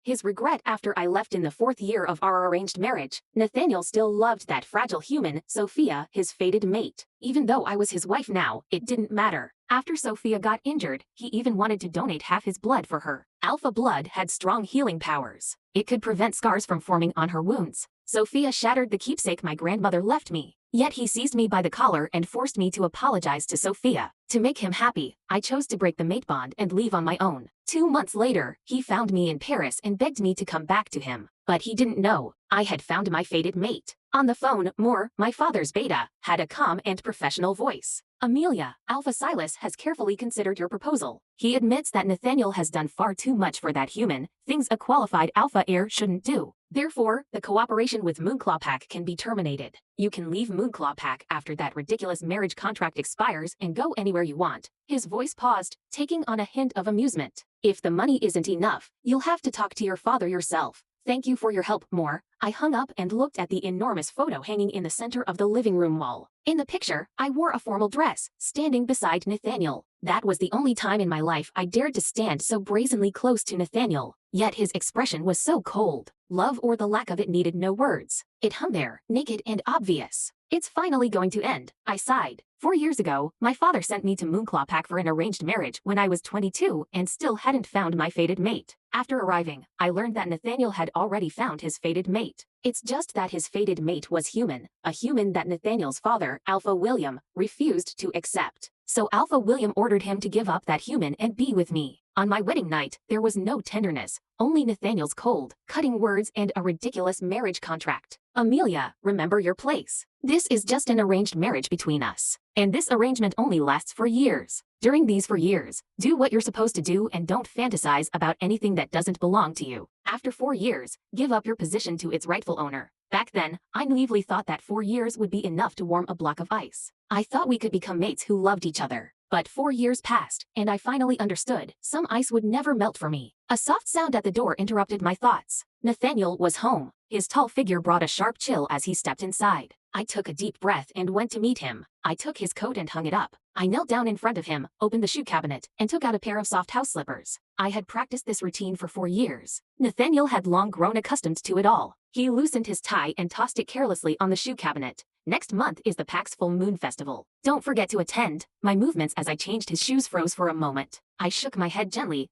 his regret after I left in the 4th year of our arranged marriage. Nathaniel still loved that fragile human, Sophia, his fated mate. Even though I was his wife now, it didn't matter. After Sophia got injured, he even wanted to donate half his blood for her. Alpha blood had strong healing powers. It could prevent scars from forming on her wounds. Sophia shattered the keepsake my grandmother left me. Yet he seized me by the collar and forced me to apologize to Sophia. To make him happy, I chose to break the mate bond and leave on my own. 2 months later, he found me in Paris and begged me to come back to him. But he didn't know I had found my fated mate. On the phone, Moore, my father's beta, had a calm and professional voice. Amelia, Alpha Silas has carefully considered your proposal. He admits that Nathaniel has done far too much for that human, things a qualified Alpha heir shouldn't do. Therefore, the cooperation with Moonclaw Pack can be terminated. You can leave Moonclaw Pack after that ridiculous marriage contract expires and go anywhere you want. His voice paused, taking on a hint of amusement. If the money isn't enough, you'll have to talk to your father yourself. Thank you for your help, Moore. I hung up and looked at the enormous photo hanging in the center of the living room wall. In the picture, I wore a formal dress, standing beside Nathaniel. That was the only time in my life I dared to stand so brazenly close to Nathaniel. Yet his expression was so cold. Love or the lack of it needed no words. It hung there, naked and obvious. It's finally going to end, I sighed. 4 years ago, my father sent me to Moonclaw Pack for an arranged marriage when I was 22 and still hadn't found my fated mate. After arriving, I learned that Nathaniel had already found his fated mate. It's just that his fated mate was human, a human that Nathaniel's father, Alpha William, refused to accept. So Alpha William ordered him to give up that human and be with me. On my wedding night, there was no tenderness, only Nathaniel's cold, cutting words and a ridiculous marriage contract. Amelia, remember your place. This is just an arranged marriage between us. And this arrangement only lasts for years. During these 4 years, do what you're supposed to do and don't fantasize about anything that doesn't belong to you. After 4 years, give up your position to its rightful owner. Back then, I naively thought that 4 years would be enough to warm a block of ice. I thought we could become mates who loved each other. But 4 years passed, and I finally understood some ice would never melt for me. A soft sound at the door interrupted my thoughts. Nathaniel was home. His tall figure brought a sharp chill as he stepped inside. I took a deep breath and went to meet him. I took his coat and hung it up. I knelt down in front of him, opened the shoe cabinet, and took out a pair of soft house slippers. I had practiced this routine for 4 years. Nathaniel had long grown accustomed to it all. He loosened his tie and tossed it carelessly on the shoe cabinet. Next month is the Pack's Full Moon Festival. Don't forget to attend. My movements as I changed his shoes froze for a moment. I shook my head gently.